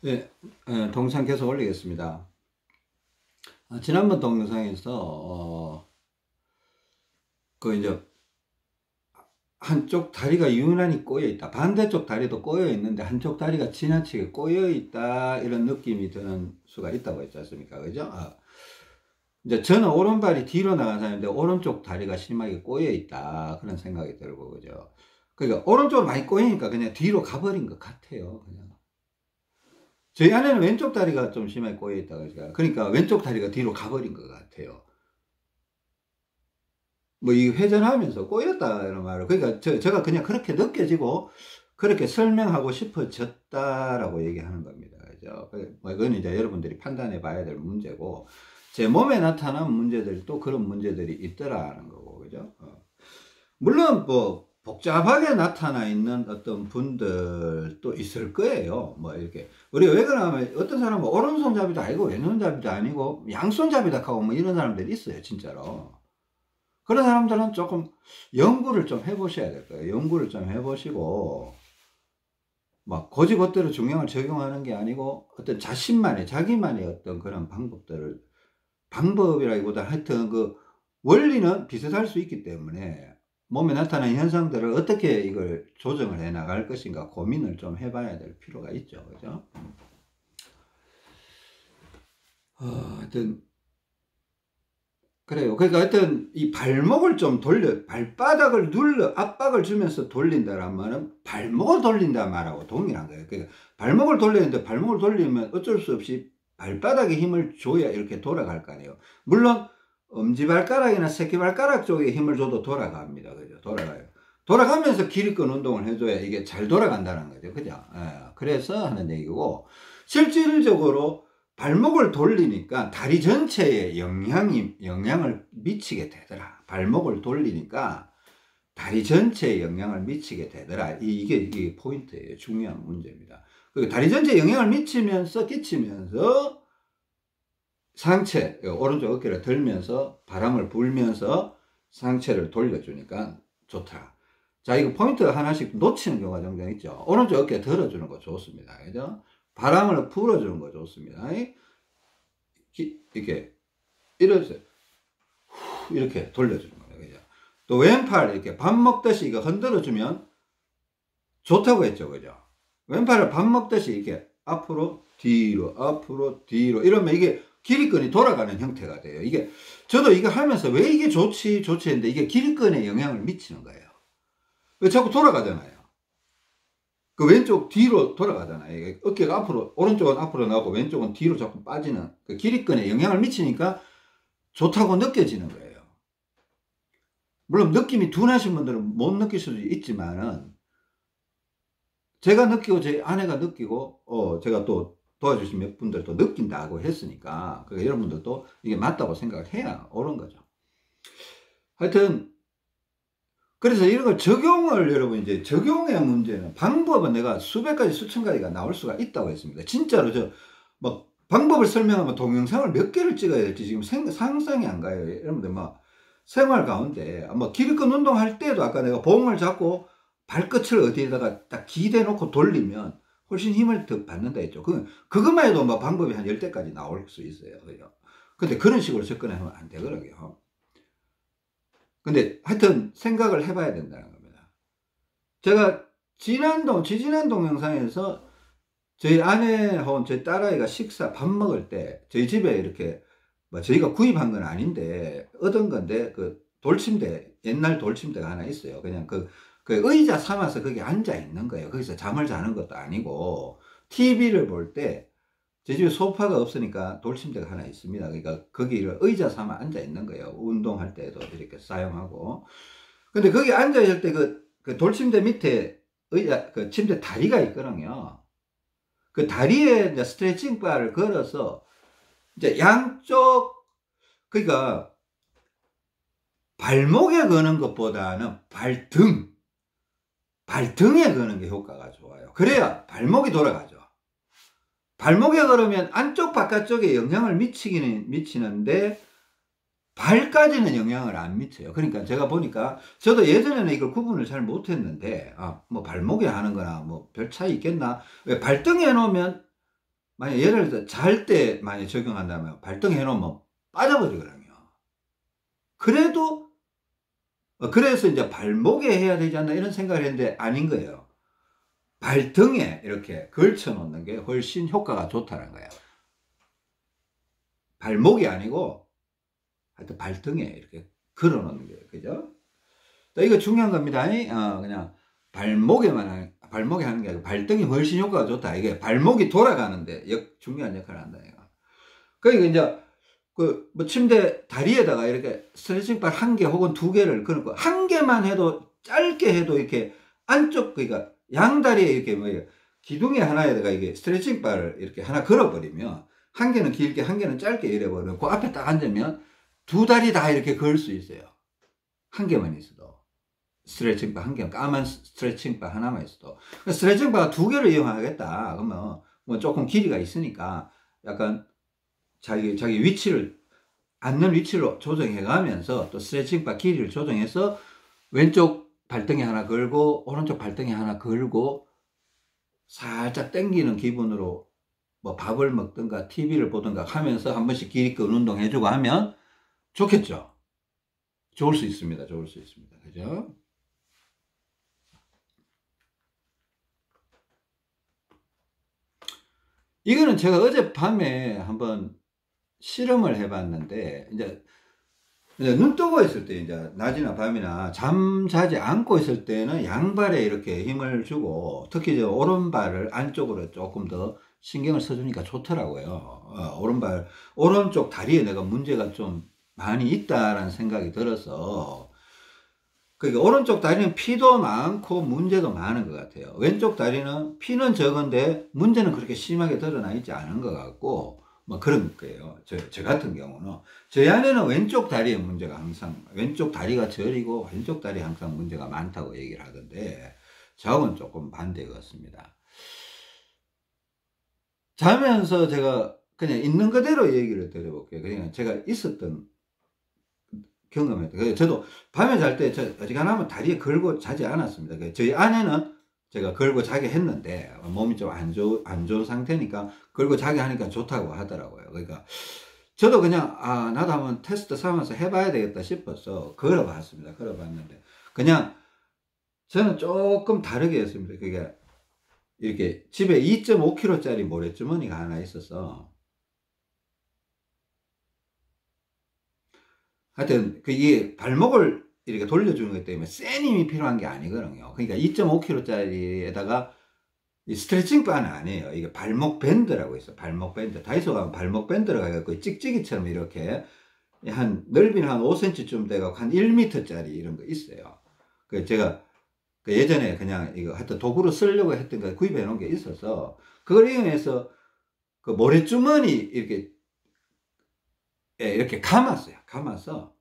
예, 동영상 계속 올리겠습니다. 지난번 동영상에서, 이제, 한쪽 다리가 유난히 꼬여 있다. 반대쪽 다리도 꼬여 있는데, 한쪽 다리가 지나치게 꼬여 있다. 이런 느낌이 드는 수가 있다고 했지 않습니까? 그죠? 이제 저는 오른발이 뒤로 나간 사람인데, 오른쪽 다리가 심하게 꼬여 있다. 그런 생각이 들고, 그죠? 그러니까, 오른쪽으로 많이 꼬이니까 그냥 뒤로 가버린 것 같아요. 그냥. 저희 아내는 왼쪽 다리가 좀 심하게 꼬여 있다고 하니까 그러니까 왼쪽 다리가 뒤로 가버린 것 같아요. 뭐 이 회전하면서 꼬였다 이런 말을 그러니까 제가 그냥 그렇게 느껴지고 그렇게 설명하고 싶어졌다라고 얘기하는 겁니다. 그죠? 뭐 이건 이제 여러분들이 판단해 봐야 될 문제고 제 몸에 나타난 문제들이 또 그런 문제들이 있더라는 거고 그죠? 물론 뭐 복잡하게 나타나 있는 어떤 분들도 있을 거예요. 뭐 이렇게 우리가 왜 그러냐면 어떤 사람은 오른손잡이도 아니고 왼손잡이도 아니고 양손잡이다 하고 뭐 이런 사람들이 있어요, 진짜로. 그런 사람들은 조금 연구를 좀 해보셔야 될 거예요. 연구를 좀 해보시고 막 고지고대로 중량을 적용하는 게 아니고 어떤 자기만의 어떤 그런 방법이라기보다 하여튼 그 원리는 비슷할 수 있기 때문에 몸에 나타나는 현상들을 어떻게 이걸 조정을 해 나갈 것인가 고민을 좀 해봐야 될 필요가 있죠. 그죠? 하여튼 그래요. 그러니까 하여튼 이 발목을 좀 발바닥을 압박을 주면서 돌린다란 말은 발목을 돌린다 말하고 동일한 거예요. 그러니까 발목을 돌리는데 발목을 돌리면 어쩔 수 없이 발바닥에 힘을 줘야 이렇게 돌아갈 거 아니에요. 물론 엄지발가락이나 새끼발가락 쪽에 힘을 줘도 돌아갑니다. 그죠? 돌아가요. 돌아가면서 기립근 운동을 해줘야 이게 잘 돌아간다는 거죠. 그죠? 그래서 하는 얘기고 실질적으로 발목을 돌리니까 다리 전체에 영향을 미치게 되더라. 발목을 돌리니까 다리 전체에 영향을 미치게 되더라. 이게 포인트예요. 중요한 문제입니다. 다리 전체에 영향을 끼치면서 상체, 오른쪽 어깨를 들면서 바람을 불면서 상체를 돌려주니까 좋다. 자, 이거 포인트 하나씩 놓치는 경우가 종종 있죠. 오른쪽 어깨 들어주는 거 좋습니다. 그죠? 바람을 불어주는 거 좋습니다. 이렇게 이렇게 돌려주는 거예요. 그죠? 또 왼팔 이렇게 밥 먹듯이 이거 흔들어주면 좋다고 했죠. 그죠? 왼팔을 밥 먹듯이 이렇게 앞으로 뒤로 이러면 이게 기립근이 돌아가는 형태가 돼요. 저도 이거 하면서 왜 이게 좋지 했는데 이게 기립근에 영향을 미치는 거예요. 왜 자꾸 돌아가잖아요. 그 왼쪽 뒤로 돌아가잖아요. 어깨가 오른쪽은 앞으로 나오고 왼쪽은 뒤로 자꾸 빠지는 그 기립근에 영향을 미치니까 좋다고 느껴지는 거예요. 물론 느낌이 둔하신 분들은 못 느낄 수도 있지만은 제가 느끼고 제 아내가 느끼고 제가 또 도와주신 몇 분들도 느낀다고 했으니까 그러니까 여러분들도 이게 맞다고 생각을 해야 옳은 거죠. 하여튼 그래서 이런 걸 여러분 이제 적용의 문제는 방법은 내가 수백 가지 수천 가지가 나올 수가 있다고 했습니다. 진짜로 막 방법을 설명하면 동영상을 몇 개를 찍어야 될지 지금 상상이 안 가요. 여러분들 막 생활 가운데 기립근 운동할 때도 아까 내가 봉을 잡고 발끝을 어디에다가 딱 기대 놓고 돌리면 훨씬 힘을 더 받는다 했죠. 그것만 해도 방법이 한 10대까지 나올 수 있어요. 그죠? 근데 그런 식으로 접근하면 안 되더라고요. 근데 하여튼 생각을 해봐야 된다는 겁니다. 제가 지지난 동영상에서 저희 아내하고 제 딸아이가 밥 먹을 때 저희 집에 이렇게 저희가 구입한 건 아닌데 얻은 건데 옛날 돌침대가 하나 있어요. 그냥 그 의자 삼아서 거기 앉아 있는 거예요. 거기서 잠을 자는 것도 아니고 TV를 볼 때 제 집에 소파가 없으니까 돌침대가 하나 있습니다. 그러니까 거기를 의자 삼아 앉아 있는 거예요. 운동할 때도 이렇게 사용하고. 근데 거기 앉아 있을 때 그 돌침대 밑에 그 침대 다리가 있거든요. 그 다리에 이제 스트레칭 바를 걸어서 이제 양쪽 그러니까 발목에 거는 것보다는 발등에 거는 게 효과가 좋아요. 그래야 발목이 돌아가죠. 발목에 걸으면 안쪽 바깥쪽에 영향을 미치는데 발까지는 영향을 안 미쳐요. 그러니까 제가 보니까 저도 예전에는 이걸 구분을 잘 못했는데 발목에 하는 거나 별 차이 있겠나. 왜 발등에 놓으면 만약 예를 들어 잘 때 많이 적용한다면 발등에 놓으면 빠져버리거든요. 그래도 그래서 이제 발목에 해야 되지 않나 이런 생각을 했는데 아닌 거예요. 발등에 이렇게 걸쳐 놓는 게 훨씬 효과가 좋다는 거예요. 발목이 아니고 하여튼 발등에 이렇게 걸어 놓는 거예요. 그죠? 또 이거 중요한 겁니다. 그냥 발목에 하는 게 아니고 발등이 훨씬 효과가 좋다. 이게 발목이 돌아가는데 중요한 역할을 한다. 이거. 그러니까 이제 뭐 침대 다리에다가 이렇게 스트레칭 발 1개 혹은 2개를 그렇고 1개만 해도 짧게 해도 이렇게 안쪽 그러니까 양다리에 이렇게 뭐 기둥에 하나에다가 이게 스트레칭 발을 이렇게 하나 걸어버리면 1개는 길게 1개는 짧게 이래버리면 그 앞에 딱 앉으면 2다리 다 이렇게 걸 수 있어요. 1개만 있어도 스트레칭 바 1개 까만 스트레칭 바 하나만 있어도 스트레칭 바 2개를 이용하겠다 그러면 뭐 조금 길이가 있으니까 약간 자기 위치를 앉는 위치로 조정해 가면서 또 스트레칭 바 길이를 조정해서 왼쪽 발등에 하나 걸고 오른쪽 발등에 하나 걸고 살짝 당기는 기분으로 뭐 밥을 먹든가 TV를 보든가 하면서 한 번씩 기립근 운동 해주고 하면 좋겠죠. 좋을 수 있습니다. 좋을 수 있습니다. 그죠? 이거는 제가 어젯밤에 한번 실험을 해봤는데, 이제 눈 뜨고 있을 때, 이제 낮이나 밤이나 잠자지 않고 있을 때는 양발에 이렇게 힘을 주고, 특히 저 오른발을 안쪽으로 조금 더 신경을 써주니까 좋더라고요. 오른쪽 다리에 내가 문제가 좀 많이 있다라는 생각이 들어서, 그러니까 오른쪽 다리는 피도 많고 문제도 많은 것 같아요. 왼쪽 다리는 피는 적은데 문제는 그렇게 심하게 드러나 있지 않은 것 같고 뭐 그런 거예요. 저 같은 경우는 저희 아내는 왼쪽 다리에 문제가 항상 왼쪽 다리가 저리고 왼쪽 다리에 항상 문제가 많다고 얘기를 하던데 저하고는 조금 반대 같습니다. 자면서 제가 그냥 있는 그대로 얘기를 드려볼게요. 그냥 제가 있었던 경험했다. 저도 밤에 잘 때 어지간하면 다리에 걸고 자지 않았습니다. 저희 아내는 제가 걸고 자게 했는데 몸이 좀 안 좋은 상태니까 걸고 자게 하니까 좋다고 하더라고요. 그러니까 저도 그냥 나도 한번 테스트 삼아서 해봐야 되겠다 싶어서 걸어봤습니다. 걸어봤는데 그냥 저는 조금 다르게 했습니다. 그게 이렇게 집에 2.5kg짜리 모래주머니가 하나 있어서 하여튼 이 발목을 이렇게 돌려주는 것 때문에 센 힘이 필요한 게 아니거든요. 그러니까 2.5kg짜리에다가 이 스트레칭 바는 아니에요. 이게 발목 밴드라고 있어. 발목 밴드. 다이소 가면 발목 밴드라고 해갖고 찍찍이처럼 이렇게 넓이는 한 5cm쯤 돼갖고 한 1m짜리 이런 거 있어요. 그 제가 예전에 그냥 이거 하여튼 도구로 쓰려고 했던 거 구입해 놓은 게 있어서 그걸 이용해서 그 모래주머니 이렇게 감았어요. 감아서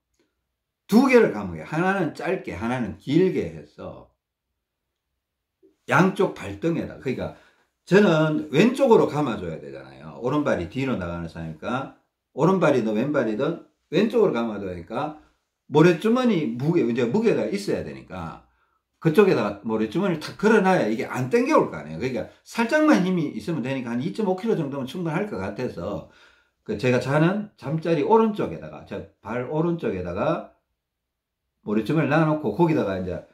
2개를 감아요. 하나는 짧게 하나는 길게 해서 양쪽 발등에다 그러니까 저는 왼쪽으로 감아줘야 되잖아요. 오른발이 뒤로 나가는 사니까 오른발이든 왼발이든 왼쪽으로 감아줘야 되니까 모래주머니 무게가 있어야 되니까 그쪽에다가 모래주머니를 탁 걸어놔야 이게 안 땡겨올 거 아니에요. 그러니까 살짝만 힘이 있으면 되니까 한 2.5kg 정도면 충분할 것 같아서 제가 자는 잠자리 오른쪽에다가 발 오른쪽에다가 모래주머니를 놔놓고 거기다가 이제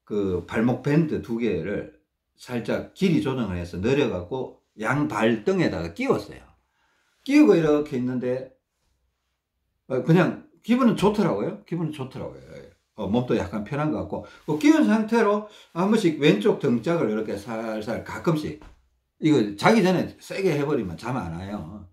그 발목 밴드 2개를 살짝 길이 조정을 해서 내려갖고 양 발등에다가 끼웠어요. 끼우고 이렇게 있는데 그냥 기분은 좋더라고요. 기분은 좋더라고요. 몸도 약간 편한 것 같고 끼운 상태로 한 번씩 왼쪽 등짝을 이렇게 살살 가끔씩 이거 자기 전에 세게 해버리면 잠 안 와요.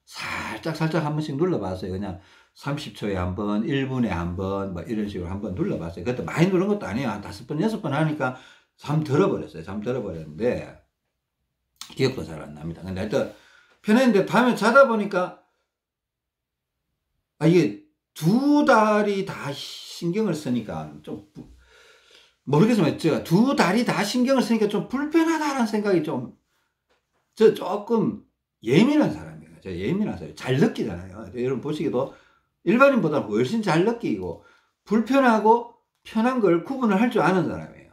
살짝 한 번씩 눌러봤어요. 그냥 30초에 한 번, 1분에 한 번, 뭐 이런 식으로 한 번 눌러봤어요. 그때 많이 누른 것도 아니에요. 한 5번, 6번 하니까 잠 들어버렸어요. 잠 들어버렸는데 기억도 잘 안 납니다. 근데 하여튼 편했는데 밤에 자다 보니까 이게 2다리 다 신경을 쓰니까 좀 모르겠지만 제가 2다리 다 신경을 쓰니까 좀 불편하다라는 생각이 조금 예민한 사람이에요. 제가 예민한 사람이에요. 잘 느끼잖아요. 여러분 보시기도 일반인보다 훨씬 잘 느끼고 불편하고 편한 걸 구분을 할 줄 아는 사람이에요.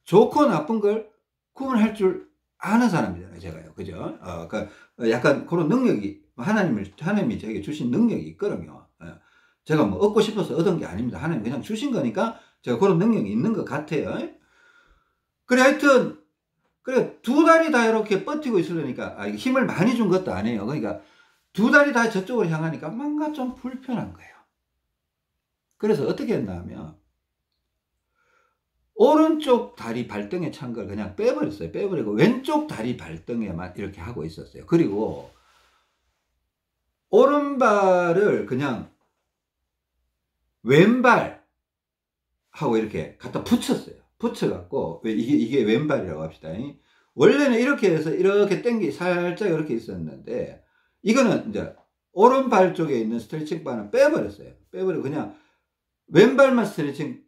좋고 나쁜 걸 구분할 줄 아는 사람이잖아요, 제가요. 그죠? 약간 그런 능력이, 하나님이 저에게 주신 능력이 있거든요. 제가 뭐 얻고 싶어서 얻은 게 아닙니다. 하나님 그냥 주신 거니까 제가 그런 능력이 있는 것 같아요. 그래, 하여튼, 그래, 두 달이 다 이렇게 버티고 있으려니까, 힘을 많이 준 것도 아니에요. 그러니까, 두 달이 다 저쪽으로 향하니까 뭔가 좀 불편한 거예요. 그래서 어떻게 했나 하면, 오른쪽 다리 발등에 찬 걸 그냥 빼버렸어요. 빼버리고, 왼쪽 다리 발등에만 이렇게 하고 있었어요. 그리고, 오른발을 그냥 왼발 하고 이렇게 갖다 붙였어요. 붙여갖고, 이게 왼발이라고 합시다. 원래는 이렇게 해서 이렇게 살짝 이렇게 있었는데, 이거는 이제 오른발 쪽에 있는 스트레칭 바는 빼버렸어요. 빼버리고 그냥 왼발만 스트레칭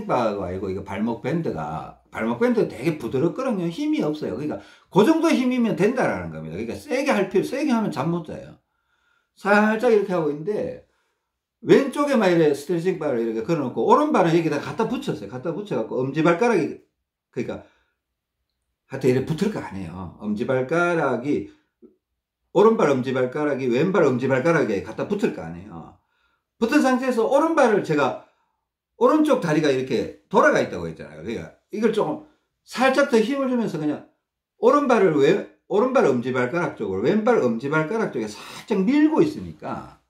바가 아니고, 이거 발목 밴드가 되게 부드럽거든요. 힘이 없어요. 그러니까 그 정도 힘이면 된다라는 겁니다. 그러니까 세게 하면 잠 못 자요. 살짝 이렇게 하고 있는데, 왼쪽에만 이렇게 스트레칭 바를 이렇게 걸어놓고, 오른발은 여기다 갖다 붙였어요. 갖다 붙여갖고, 엄지발가락이, 그러니까, 하여튼 이렇게 붙을 거 아니에요. 오른발 엄지발가락이 왼발 엄지발가락에 갖다 붙을 거 아니에요. 붙은 상태에서 오른쪽 다리가 이렇게 돌아가 있다고 했잖아요. 그러니까, 이걸 조금 살짝 더 힘을 주면서 그냥, 오른발 엄지발가락 쪽으로, 왼발 엄지발가락 쪽에 살짝 밀고 있으니까,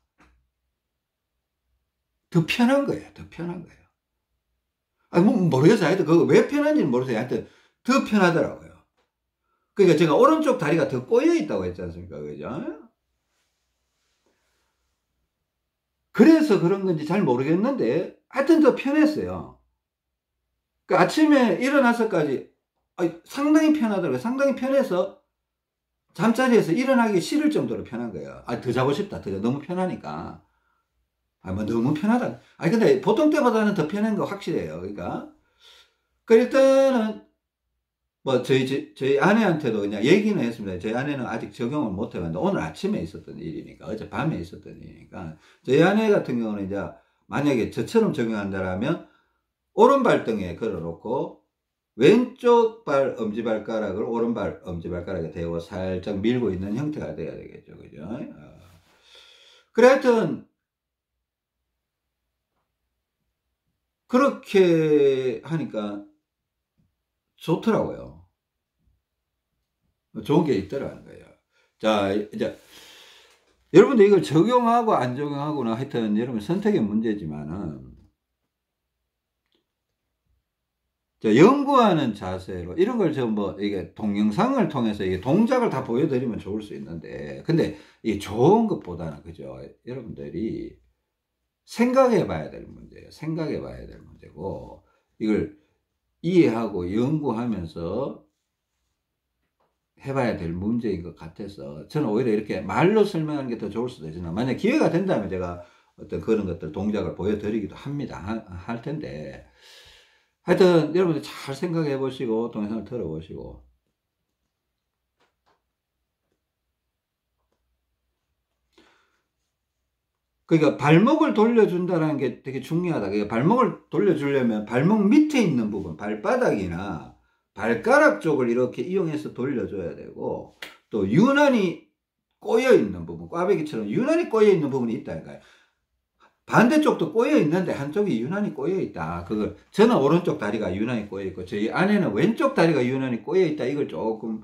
더 편한 거예요. 더 편한 거예요. 모르겠어요. 하여튼 그거 왜 편한지는 모르겠어요. 하여튼 더 편하더라고요. 그러니까 제가 오른쪽 다리가 더 꼬여 있다고 했지 않습니까? 그죠? 그래서 그런 건지 잘 모르겠는데, 하여튼 더 편했어요. 그 아침에 일어나서까지 상당히 편하더라고요. 상당히 편해서 잠자리에서 일어나기 싫을 정도로 편한 거예요. 더 자고 싶다. 너무 편하니까. 뭐 너무 편하다. 근데 보통 때보다는 더 편한 거 확실해요. 그러니까. 일단은, 뭐, 저희 아내한테도 그냥 얘기는 했습니다. 저희 아내는 아직 적용을 못 해봤는데, 오늘 아침에 있었던 일이니까, 어제 밤에 있었던 일이니까, 저희 아내 같은 경우는 이제, 만약에 저처럼 적용한다라면, 오른발등에 걸어놓고, 왼쪽 발 엄지발가락을 오른발 엄지발가락에 대고 살짝 밀고 있는 형태가 돼야 되겠죠. 그죠? 그래, 하여튼, 그렇게 하니까 좋더라고요. 좋은 게 있더라는 거예요. 자, 이제, 여러분들 이걸 적용하고 안 적용하고는 하여튼 여러분 선택의 문제지만은, 자, 연구하는 자세로, 이런 걸 이게 동영상을 통해서 이게 동작을 다 보여드리면 좋을 수 있는데, 근데 이게 좋은 것보다는, 그죠? 여러분들이 생각해 봐야 될 문제예요. 생각해 봐야 될 문제고, 이걸 이해하고 연구하면서 해봐야 될 문제인 것 같아서, 저는 오히려 이렇게 말로 설명하는 게 더 좋을 수도 있으나, 만약 기회가 된다면 제가 어떤 그런 것들, 동작을 보여드리기도 합니다. 할 텐데, 하여튼 여러분들 잘 생각해 보시고, 동영상을 들어보시고, 그러니까 발목을 돌려준다는 게 되게 중요하다. 그러니까 발목을 돌려주려면 발목 밑에 있는 부분, 발바닥이나 발가락 쪽을 이렇게 이용해서 돌려줘야 되고, 또 유난히 꼬여있는 부분, 꽈배기처럼 유난히 꼬여있는 부분이 있다니까요. 반대쪽도 꼬여있는데 한쪽이 유난히 꼬여있다. 저는 오른쪽 다리가 유난히 꼬여있고, 저희 아내는 왼쪽 다리가 유난히 꼬여있다. 이걸 조금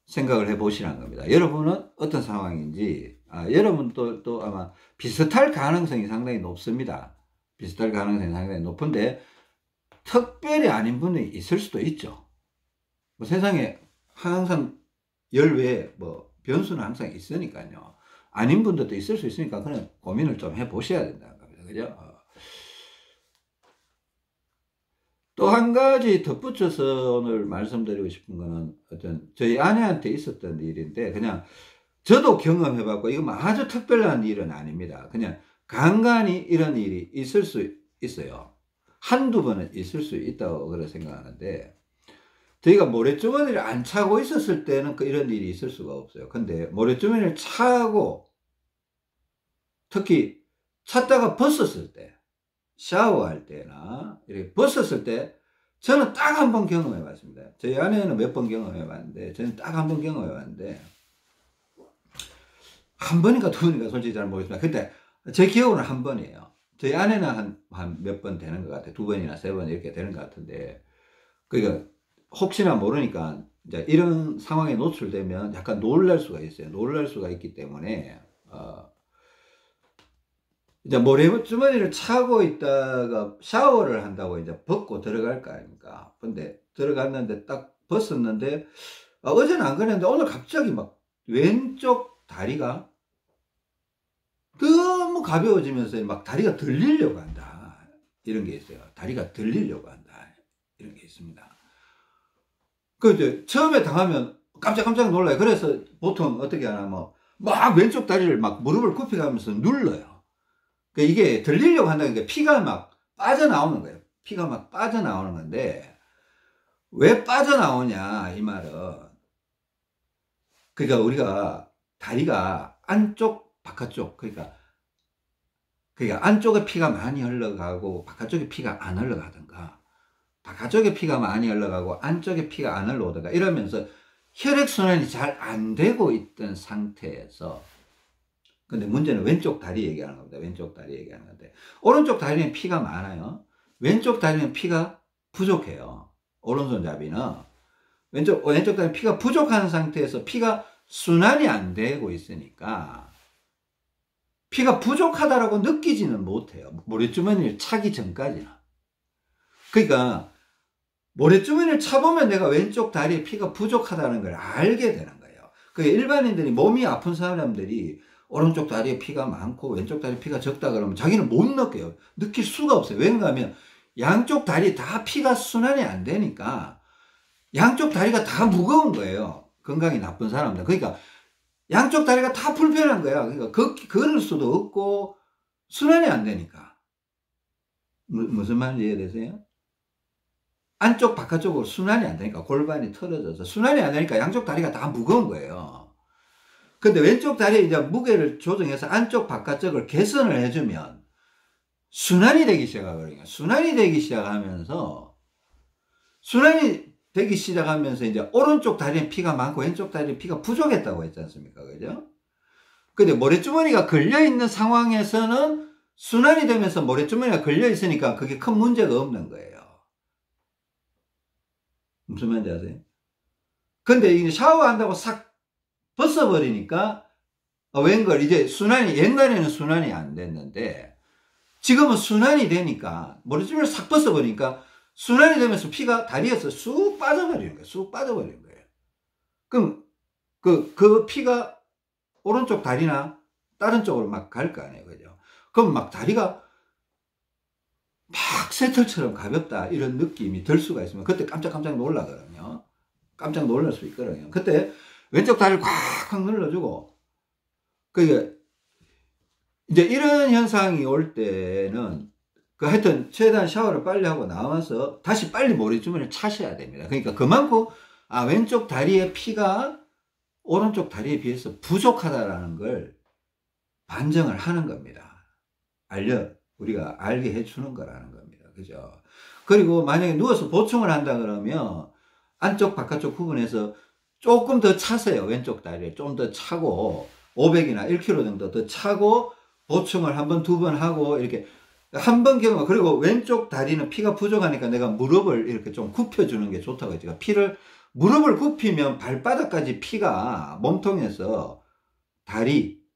생각을 해 보시라는 겁니다. 여러분은 어떤 상황인지, 여러분도 또 아마 비슷할 가능성이 상당히 높습니다. 비슷할 가능성이 상당히 높은데, 특별히 아닌 분이 있을 수도 있죠. 뭐 세상에 항상 열외에 변수는 항상 있으니까요. 아닌 분들도 있을 수 있으니까 그런 고민을 좀 해 보셔야 된다는 겁니다. 그죠? 또 한 가지 덧붙여서 오늘 말씀드리고 싶은 거는, 저희 아내한테 있었던 일인데, 그냥 저도 경험해 봤고, 이거 아주 특별한 일은 아닙니다. 그냥 간간히 이런 일이 있을 수 있어요. 한두 번은 있을 수 있다고 그렇게 생각하는데, 저희가 모래주머니를 안 차고 있었을 때는 이런 일이 있을 수가 없어요. 근데 모래주머니를 차고, 특히 찼다가 벗었을 때, 샤워할 때나 이렇게 벗었을 때 저는 딱 한 번 경험해 봤습니다. 저희 아내는 몇 번 경험해 봤는데, 저는 딱 한 번 경험해 봤는데, 한 번인가 두 번인가 솔직히 잘 모르겠습니다. 근데 제 기억으로는 한 번이에요. 저희 아내는 한 몇 번 되는 것 같아요. 두 번이나 세 번 이렇게 되는 것 같은데, 그러니까 혹시나 모르니까 이제 이런 상황에 노출되면 약간 놀랄 수가 있어요. 놀랄 수가 있기 때문에, 이제 모래주머니를 차고 있다가 샤워를 한다고 이제 벗고 들어갈 거 아닙니까? 근데 들어갔는데 딱 벗었는데, 어제는 안 그랬는데 오늘 갑자기 막 왼쪽 다리가 너무 가벼워지면서 막 다리가 들리려고 한다. 이런 게 있어요. 다리가 들리려고 한다. 이런 게 있습니다. 그 이제 처음에 당하면 깜짝 놀라요. 그래서 보통 어떻게 하나 막 왼쪽 다리를 막 무릎을 굽혀가면서 눌러요. 그 이게 들리려고 한다는 게 피가 막 빠져나오는 거예요. 피가 막 빠져나오는 건데, 왜 빠져나오냐 이 말은, 그러니까 우리가 다리가 안쪽 바깥쪽, 그러니까 안쪽에 피가 많이 흘러가고 바깥쪽에 피가 안 흘러가든가, 바깥쪽에 피가 많이 흘러가고 안쪽에 피가 안 흘러오든가 이러면서 혈액순환이 잘 안 되고 있던 상태에서, 근데 문제는 왼쪽 다리 얘기하는 겁니다. 왼쪽 다리 얘기하는 건데, 오른쪽 다리는 피가 많아요. 왼쪽 다리는 피가 부족해요. 오른손잡이는 왼쪽 다리 피가 부족한 상태에서 피가 순환이 안 되고 있으니까 피가 부족하다라고 느끼지는 못해요. 모래주머니를 차기 전까지는. 그러니까 모래주머니를 차보면 내가 왼쪽 다리에 피가 부족하다는 걸 알게 되는 거예요. 그러니까 일반인들이, 몸이 아픈 사람들이 오른쪽 다리에 피가 많고 왼쪽 다리에 피가 적다 그러면 자기는 못 느껴요. 느낄 수가 없어요. 왜냐 하면 양쪽 다리 다 피가 순환이 안 되니까 양쪽 다리가 다 무거운 거예요. 건강이 나쁜 사람들. 그러니까 양쪽 다리가 다 불편한 거야. 그러니까 걸을 수도 없고 순환이 안 되니까. 무슨 말인지 이해되세요? 안쪽 바깥쪽으로 순환이 안 되니까, 골반이 틀어져서 순환이 안 되니까 양쪽 다리가 다 무거운 거예요. 근데 왼쪽 다리에 이제 무게를 조정해서 안쪽 바깥쪽을 개선을 해주면 순환이 되기 시작하거든요. 순환이 되기 시작하면서 이제 오른쪽 다리에 피가 많고 왼쪽 다리에 피가 부족했다고 했지 않습니까? 그죠? 근데 모래주머니가 걸려있는 상황에서는 순환이 되면서 모래주머니가 걸려있으니까 그게 큰 문제가 없는 거예요. 무슨 말인지 아세요? 근데 이제 샤워한다고 싹 벗어버리니까 웬걸 이제 순환이, 옛날에는 순환이 안 됐는데 지금은 순환이 되니까, 모래주머니를 싹 벗어버리니까 순환이 되면서 피가 다리에서 쑥 빠져버리는 거예요. 쑥 빠져버리는 거예요. 그럼 그 피가 오른쪽 다리나 다른 쪽으로 막 갈 거 아니에요. 그죠? 그럼 막 다리가 막 새털처럼 가볍다 이런 느낌이 들 수가 있으면 그때 깜짝 놀라거든요. 깜짝 놀랄 수 있거든요. 그때 왼쪽 다리를 콱콱 눌러주고, 그게 이제 이런 현상이 올 때는 하여튼 최대한 샤워를 빨리 하고 나와서 다시 빨리 모래주머니를 차셔야 됩니다. 그러니까 그만큼 왼쪽 다리의 피가 오른쪽 다리에 비해서 부족하다라는 걸 반증을 하는 겁니다. 우리가 알게 해주는 거라는 겁니다. 그죠? 그리고 만약에 누워서 보충을 한다 그러면 안쪽 바깥쪽 부분에서 조금 더 차세요. 왼쪽 다리를 좀 더 차고 500이나 1kg 정도 더 차고 보충을 한 번, 두 번 하고 이렇게 한 번 경험. 그리고 왼쪽 다리는 피가 부족하니까 내가 무릎을 이렇게 좀 굽혀주는 게 좋다고 했죠. 무릎을 굽히면 발바닥까지 피가 몸통에서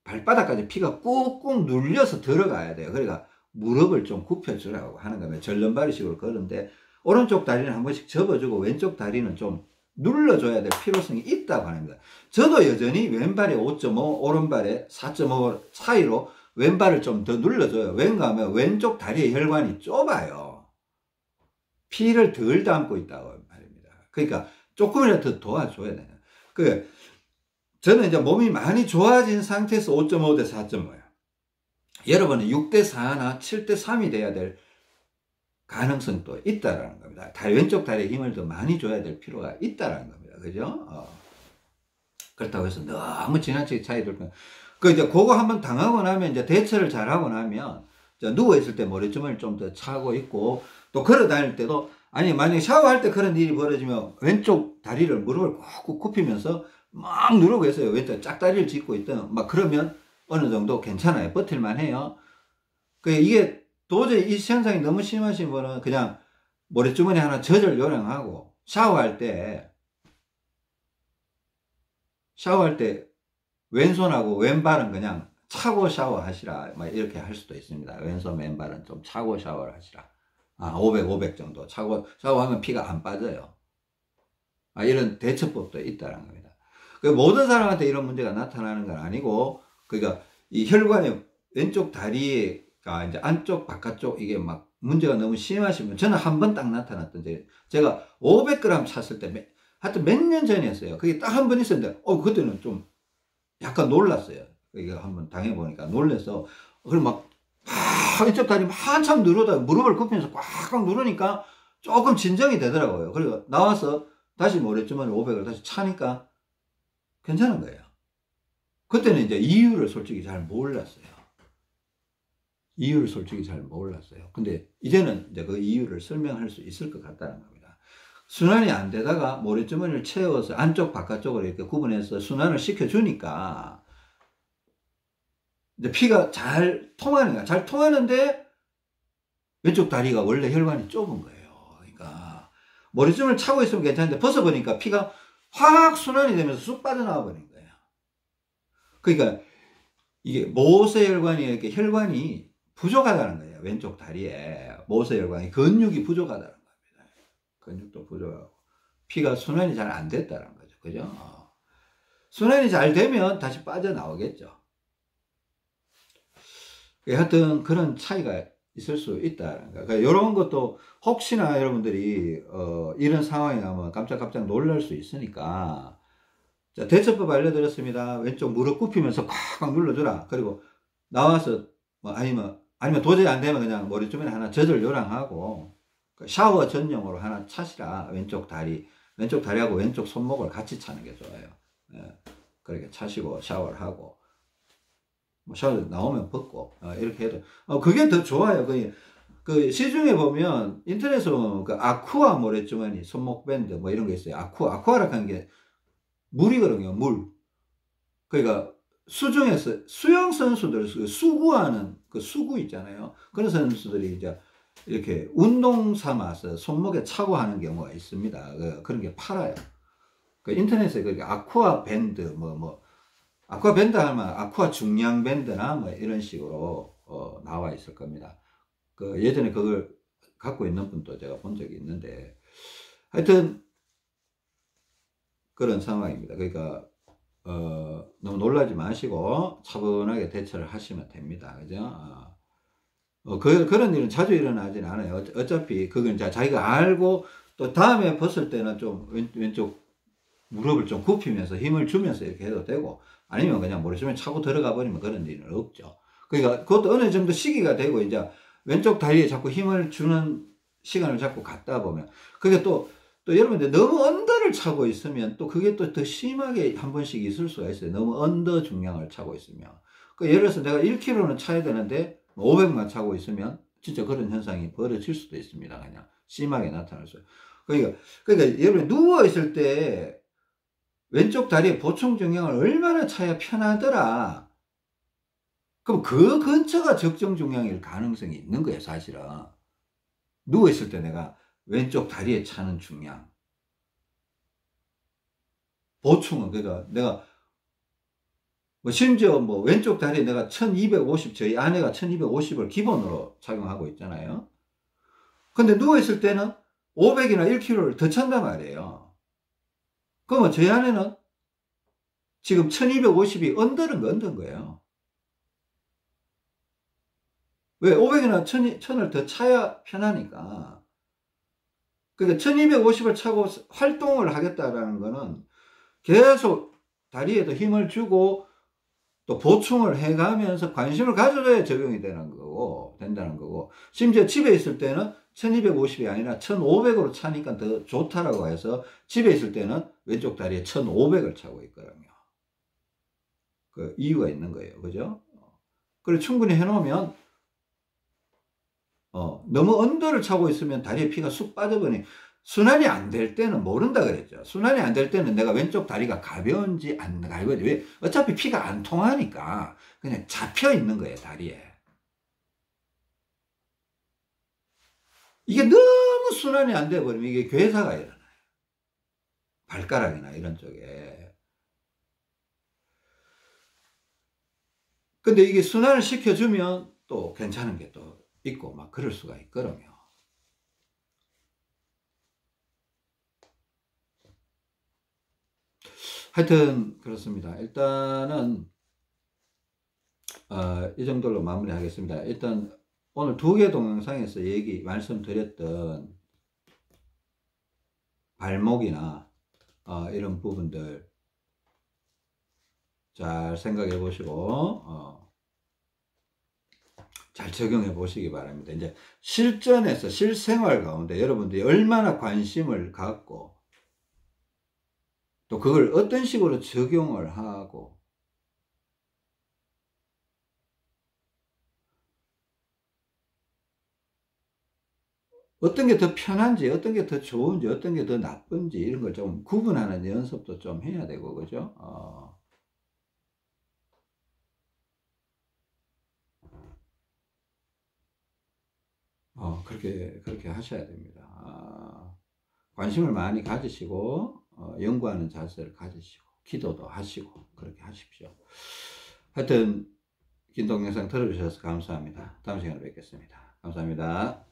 발바닥까지 피가 꾹꾹 눌려서 들어가야 돼요. 그러니까 무릎을 좀 굽혀주라고 하는 겁니다. 절름발이식으로 걸은데 오른쪽 다리는 한 번씩 접어주고 왼쪽 다리는 좀 눌러줘야 될 필요성이 있다고 하는 겁니다. 저도 여전히 왼발에 5.5, 오른발에 4.5 사이로 왼발을 좀 더 눌러줘요. 왠가 하면 왼쪽 다리의 혈관이 좁아요. 피를 덜 담고 있다고 말입니다. 그러니까 조금이라도 더 도와줘야 돼요. 저는 이제 몸이 많이 좋아진 상태에서 5.5 대 4.5예요. 여러분은 6 대 4나 7 대 3이 돼야 될 가능성도 있다라는 겁니다. 왼쪽 다리에 힘을 더 많이 줘야 될 필요가 있다라는 겁니다. 그죠? 그렇다고 해서 너무 지나치게 차이 들면, 이제 그거 한번 당하고 나면 이제 대처를 잘 하고 나면 누워있을 때 모래주머니를 좀 더 차고 있고, 또 걸어 다닐 때도 아니, 만약에 샤워할 때 그런 일이 벌어지면 왼쪽 다리를 무릎을 꾹꾹 굽히면서 막 누르고 있어요. 왼쪽 짝다리를 짚고 있든 막 그러면 어느 정도 괜찮아요. 버틸만 해요. 이게 도저히 이 현상이 너무 심하신 분은 그냥 모래주머니 하나 젖을 요령하고 샤워할 때 왼손하고 왼발은 그냥 차고 샤워하시라. 막 이렇게 할 수도 있습니다. 왼손 왼발은 좀 차고 샤워를 하시라. 500 정도 차고 샤워하면 피가 안 빠져요. 이런 대처법도 있다는 겁니다. 모든 사람한테 이런 문제가 나타나는 건 아니고, 그러니까 이 혈관의 왼쪽 다리가 이제 안쪽 바깥쪽 이게 막 문제가 너무 심하시면, 저는 한 번 딱 나타났던데, 제가 500g 찼을 때 하여튼 몇 년 전이었어요. 그게 딱 한 번 있었는데 그때는 좀 약간 놀랐어요. 이거 한번 당해보니까 놀래서, 그럼 막 왼쪽 다리 한참 누르다 무릎을 굽히면서 꽉꽉 누르니까 조금 진정이 되더라고요. 그리고 나와서 다시 모래주머니 500을 다시 차니까 괜찮은 거예요. 그때는 이제 이유를 솔직히 잘 몰랐어요. 근데 이제는 이제 그 이유를 설명할 수 있을 것 같다는 겁니다. 순환이 안 되다가 모래주머니를 채워서 안쪽 바깥쪽으로 이렇게 구분해서 순환을 시켜주니까 이제 피가 잘 통하는 거야. 잘 통하는데 왼쪽 다리가 원래 혈관이 좁은 거예요. 그러니까 모래주머니를 차고 있으면 괜찮은데 벗어보니까 피가 확 순환이 되면서 쑥 빠져나와 버린 거예요. 그러니까 이게 모세혈관이 이렇게 혈관이 부족하다는 거예요. 왼쪽 다리에 모세혈관이 근육이 부족하다는 겁니다. 근육도 부족하고 피가 순환이 잘 안 됐다는 거죠. 그죠? 순환이 잘 되면 다시 빠져나오겠죠. 하여튼 그런 차이가 있을 수 있다는 거예요. 그러니까 이런 것도 혹시나 여러분들이 이런 상황이 나면 깜짝 놀랄 수 있으니까, 자, 대처법 알려드렸습니다. 왼쪽 무릎 굽히면서 콱콱 눌러주라. 그리고 나와서 아니면 도저히 안 되면 그냥 머리주머니 하나 젖을 요랑하고 샤워 전용으로 하나 차시라. 왼쪽 다리하고 왼쪽 손목을 같이 차는 게 좋아요. 그렇게 차시고 샤워를 하고, 샤워 나오면 벗고 이렇게 해도 그게 더 좋아요. 그 시중에 보면 인터넷에 보면 그 아쿠아 모래주머니 손목 밴드 뭐 이런 게 있어요. 아쿠아라고 하는 게 물이거든요. 물. 그러니까 수중에서 수영 선수들 수구하는 그 수구 있잖아요. 그런 선수들이 이제 이렇게 운동 삼아서 손목에 차고 하는 경우가 있습니다. 그런 게 팔아요. 그 인터넷에 그 아쿠아 밴드 아쿠아 밴드 하면 아쿠아 중량 밴드나 뭐 이런 식으로 나와 있을 겁니다. 예전에 그걸 갖고 있는 분도 제가 본 적이 있는데, 하여튼 그런 상황입니다. 그러니까 너무 놀라지 마시고 차분하게 대처를 하시면 됩니다. 그죠? 그런 일은 자주 일어나진 않아요. 어차피 그건 자기가 알고 또 다음에 벗을 때는 좀 왼쪽 무릎을 좀 굽히면서 힘을 주면서 이렇게 해도 되고, 아니면 그냥 모래주머니 차고 들어가 버리면 그런 일은 없죠. 그러니까 그것도 어느 정도 시기가 되고 이제 왼쪽 다리에 자꾸 힘을 주는 시간을 자꾸 갖다 보면, 그게 또 여러분들 너무 언더를 차고 있으면 또 그게 또 더 심하게 한 번씩 있을 수가 있어요. 너무 언더 중량을 차고 있으면. 예를 들어서 내가 1kg는 차야 되는데 500만 차고 있으면 진짜 그런 현상이 벌어질 수도 있습니다. 그냥 심하게 나타날 수. 그러니까 여러분 누워 있을 때 왼쪽 다리에 보충 중량을 얼마나 차야 편하더라. 그럼 그 근처가 적정 중량일 가능성이 있는 거예요, 사실은. 누워있을 때 내가 왼쪽 다리에 차는 중량. 보충은, 그러니까 내가, 심지어 왼쪽 다리에 내가 1250, 저희 아내가 1250을 기본으로 착용하고 있잖아요. 근데 누워있을 때는 500이나 1kg를 더 찬단 말이에요. 그러면 저희 아내는 지금 1250이 언더인 거예요. 왜? 500이나 1000을 더 차야 편하니까. 그러니까 1250을 차고 활동을 하겠다라는 거는 계속 다리에도 힘을 주고 또 보충을 해가면서 관심을 가져줘야 적용이 된다는 거고, 심지어 집에 있을 때는 1250이 아니라 1500으로 차니까 더 좋다라고 해서 집에 있을 때는 왼쪽 다리에 1500을 차고 있거든요. 그 이유가 있는 거예요. 그죠? 그리고 충분히 해놓으면 너무 언더를 차고 있으면 다리에 피가 쑥 빠져버리니 순환이 안 될 때는 모른다 그랬죠. 순환이 안 될 때는 내가 왼쪽 다리가 가벼운지 안 가벼운지, 왜? 어차피 피가 안 통하니까 그냥 잡혀 있는 거예요, 다리에. 이게 너무 순환이 안 돼 버리면 이게 괴사가 일어나요. 발가락이나 이런 쪽에. 근데 이게 순환을 시켜주면 또 괜찮은 게 또 있고 막 그럴 수가 있거든요. 하여튼 그렇습니다. 일단은 이 정도로 마무리하겠습니다. 일단 오늘 2개 동영상에서 말씀드렸던 발목이나 이런 부분들 잘 생각해 보시고 잘 적용해 보시기 바랍니다. 이제 실전에서 실생활 가운데 여러분들이 얼마나 관심을 갖고 또 그걸 어떤 식으로 적용을 하고 어떤 게 더 편한지, 어떤 게 더 좋은지, 어떤 게 더 나쁜지 이런 걸 좀 구분하는 연습도 좀 해야 되고, 그죠? 그렇게 하셔야 됩니다. 관심을 많이 가지시고, 연구하는 자세를 가지시고, 기도도 하시고, 그렇게 하십시오. 하여튼, 긴 동영상 들어주셔서 감사합니다. 다음 시간에 뵙겠습니다. 감사합니다.